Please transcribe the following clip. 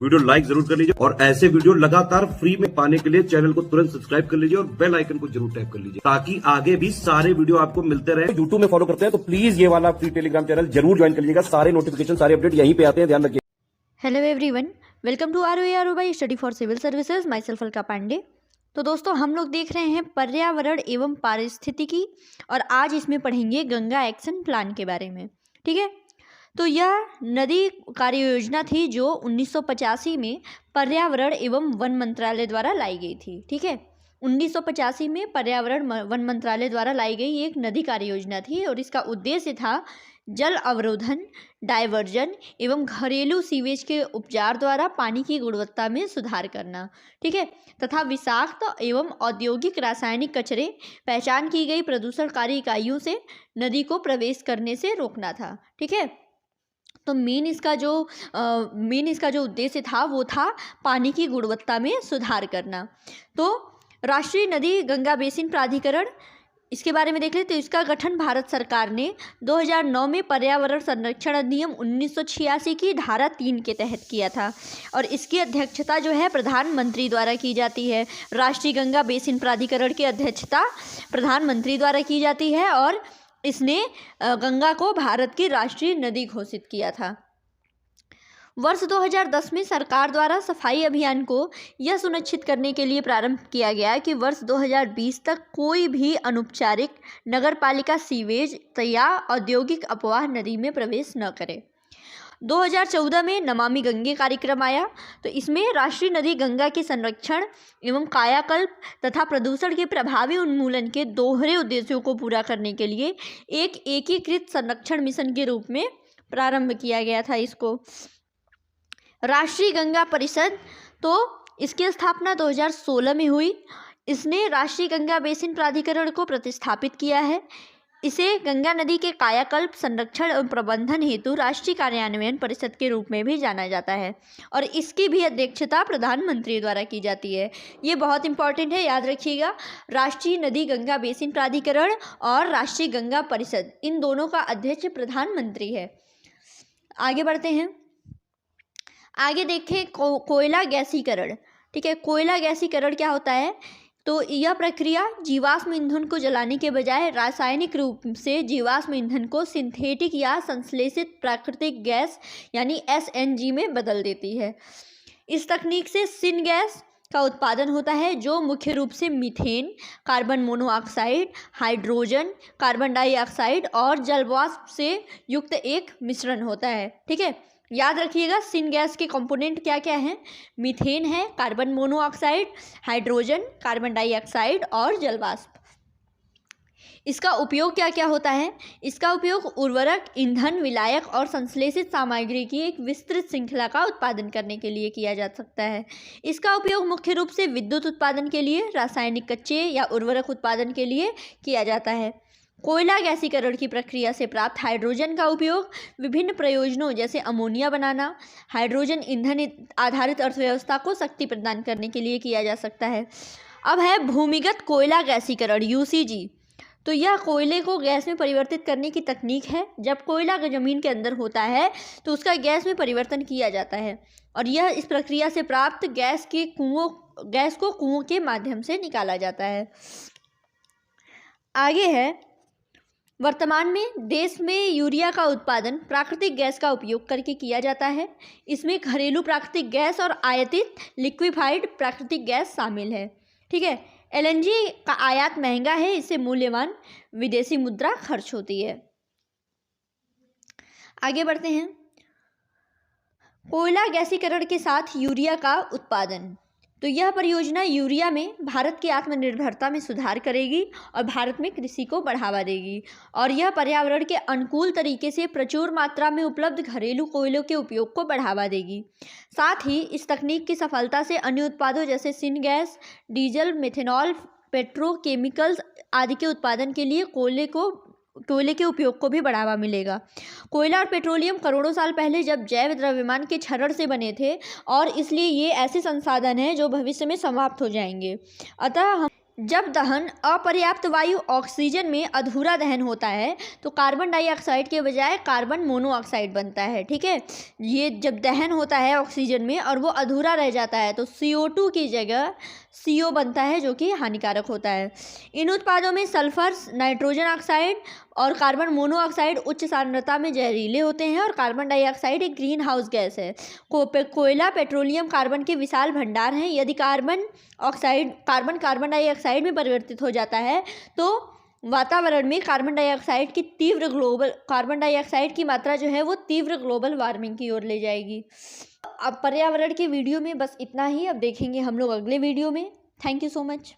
Video like जरूर कर लीजिए और ऐसे वीडियो लगातार फ्री में पाने के लिए चैनल को तुरंत सब्सक्राइब कर लीजिए और बेल आइकन को जरूर टैप कर लीजिए ताकि आगे भी सारे वीडियो आपको मिलते रहे। यूट्यूब में फॉलो करते हैं तो प्लीज ये वाला फ्री टेलीग्राम चैनल जरूर ज्वाइन कर लीजिएगा। सारे नोटिफिकेशन सारे अपडेट यहीं पे आते हैं, ध्यान रखिए। Hello everyone, welcome to ROA by study for civil services, myself Alka Pande. तो दोस्तों, हम लोग देख रहे हैं पर्यावरण एवं पारिस्थितिकी और आज इसमें पढ़ेंगे गंगा एक्शन प्लान के बारे में। ठीक है, तो यह नदी कार्य योजना थी जो 1985 में पर्यावरण एवं वन मंत्रालय द्वारा लाई गई थी। ठीक है, 1985 में पर्यावरण वन मंत्रालय द्वारा लाई गई एक नदी कार्य योजना थी और इसका उद्देश्य था जल अवरोधन, डायवर्जन एवं घरेलू सीवेज के उपचार द्वारा पानी की गुणवत्ता में सुधार करना। ठीक है, तथा विषाक्त एवं औद्योगिक रासायनिक कचरे, पहचान की गई प्रदूषणकारी इकाइयों से नदी को प्रवेश करने से रोकना था। ठीक है, तो मेन इसका जो उद्देश्य था वो था पानी की गुणवत्ता में सुधार करना। तो राष्ट्रीय नदी गंगा बेसिन प्राधिकरण, इसके बारे में देख लें तो इसका गठन भारत सरकार ने 2009 में पर्यावरण संरक्षण अधिनियम 1986 की धारा 3 के तहत किया था और इसकी अध्यक्षता जो है प्रधानमंत्री द्वारा की जाती है। राष्ट्रीय गंगा बेसिन प्राधिकरण की अध्यक्षता प्रधानमंत्री द्वारा की जाती है और इसने गंगा को भारत की राष्ट्रीय नदी घोषित किया था। वर्ष 2010 में सरकार द्वारा सफाई अभियान को यह सुनिश्चित करने के लिए प्रारंभ किया गया कि वर्ष 2020 तक कोई भी अनौपचारिक नगरपालिका सीवेज या औद्योगिक अपवाह नदी में प्रवेश न करे। 2014 में नमामि गंगे कार्यक्रम आया, तो इसमें राष्ट्रीय नदी गंगा के संरक्षण एवं कायाकल्प तथा प्रदूषण के प्रभावी उन्मूलन के दोहरे उद्देश्यों को पूरा करने के लिए एक एकीकृत संरक्षण मिशन के रूप में प्रारंभ किया गया था इसको। राष्ट्रीय गंगा परिषद, तो इसकी स्थापना 2016 में हुई। इसने राष्ट्रीय गंगा बेसिन प्राधिकरण को प्रतिस्थापित किया है। इसे गंगा नदी के कायाकल्प, संरक्षण एवं प्रबंधन हेतु राष्ट्रीय कार्यान्वयन परिषद के रूप में भी जाना जाता है और इसकी भी अध्यक्षता प्रधानमंत्री द्वारा की जाती है। ये बहुत इंपॉर्टेंट है, याद रखिएगा। राष्ट्रीय नदी गंगा बेसिन प्राधिकरण और राष्ट्रीय गंगा परिषद, इन दोनों का अध्यक्ष प्रधानमंत्री है। आगे बढ़ते हैं, आगे देखें कोयला गैसीकरण। ठीक है, कोयला गैसीकरण क्या होता है? तो यह प्रक्रिया जीवाश्म ईंधन को जलाने के बजाय रासायनिक रूप से जीवाश्म ईंधन को सिंथेटिक या संश्लेषित प्राकृतिक गैस यानी SNG में बदल देती है। इस तकनीक से सिन गैस का उत्पादन होता है जो मुख्य रूप से methane, carbon monoxide, hydrogen, carbon dioxide और जलवाष्प से युक्त एक मिश्रण होता है। ठीक है, याद रखिएगा सिन गैस के कंपोनेंट क्या क्या हैं? मीथेन है, carbon monoxide, hydrogen, carbon dioxide और जलवाष्प। इसका उपयोग क्या क्या होता है? इसका उपयोग उर्वरक, ईंधन, विलायक और संश्लेषित सामग्री की एक विस्तृत श्रृंखला का उत्पादन करने के लिए किया जा सकता है। इसका उपयोग मुख्य रूप से विद्युत उत्पादन के लिए, रासायनिक कच्चे या उर्वरक उत्पादन के लिए किया जाता है। कोयला गैसीकरण की प्रक्रिया से प्राप्त हाइड्रोजन का उपयोग विभिन्न प्रयोजनों जैसे अमोनिया बनाना, हाइड्रोजन ईंधन आधारित अर्थव्यवस्था को शक्ति प्रदान करने के लिए किया जा सकता है। अब है भूमिगत कोयला गैसीकरण, UCG। तो यह कोयले को गैस में परिवर्तित करने की तकनीक है। जब कोयला ज़मीन के अंदर होता है तो उसका गैस में परिवर्तन किया जाता है और यह इस प्रक्रिया से प्राप्त गैस को कुओं के माध्यम से निकाला जाता है। आगे है, वर्तमान में देश में यूरिया का उत्पादन प्राकृतिक गैस का उपयोग करके किया जाता है। इसमें घरेलू प्राकृतिक गैस और आयातित लिक्विफाइड प्राकृतिक गैस शामिल है। ठीक है, LNG का आयात महंगा है, इससे मूल्यवान विदेशी मुद्रा खर्च होती है। आगे बढ़ते हैं, कोयला गैसीकरण के साथ यूरिया का उत्पादन। तो यह परियोजना यूरिया में भारत की आत्मनिर्भरता में सुधार करेगी और भारत में कृषि को बढ़ावा देगी और यह पर्यावरण के अनुकूल तरीके से प्रचुर मात्रा में उपलब्ध घरेलू कोयलों के उपयोग को बढ़ावा देगी। साथ ही इस तकनीक की सफलता से अन्य उत्पादों जैसे syn gas, diesel, methanol, petrochemicals आदि के उत्पादन के लिए कोयले के उपयोग को भी बढ़ावा मिलेगा। कोयला और पेट्रोलियम करोड़ों साल पहले जब जैव द्रव्यमान के क्षरण से बने थे और इसलिए ये ऐसे संसाधन हैं जो भविष्य में समाप्त हो जाएंगे। अतः जब दहन अपर्याप्त वायु ऑक्सीजन में अधूरा दहन होता है तो कार्बन डाइऑक्साइड के बजाय कार्बन मोनोऑक्साइड बनता है। ठीक है, ये जब दहन होता है ऑक्सीजन में और वो अधूरा रह जाता है तो CO2 की जगह CO बनता है, जो कि हानिकारक होता है। इन उत्पादों में सल्फर, नाइट्रोजन ऑक्साइड और कार्बन मोनोऑक्साइड उच्च सांद्रता में जहरीले होते हैं और कार्बन डाइऑक्साइड एक ग्रीन हाउस गैस है। कोयला, पेट्रोलियम, कार्बन के विशाल भंडार हैं। यदि कार्बन डाइऑक्साइड में परिवर्तित हो जाता है तो वातावरण में कार्बन डाइऑक्साइड की मात्रा जो है वो तीव्र ग्लोबल वार्मिंग की ओर ले जाएगी। अब पर्यावरण के वीडियो में बस इतना ही। अब देखेंगे हम लोग अगले वीडियो में। Thank you so much.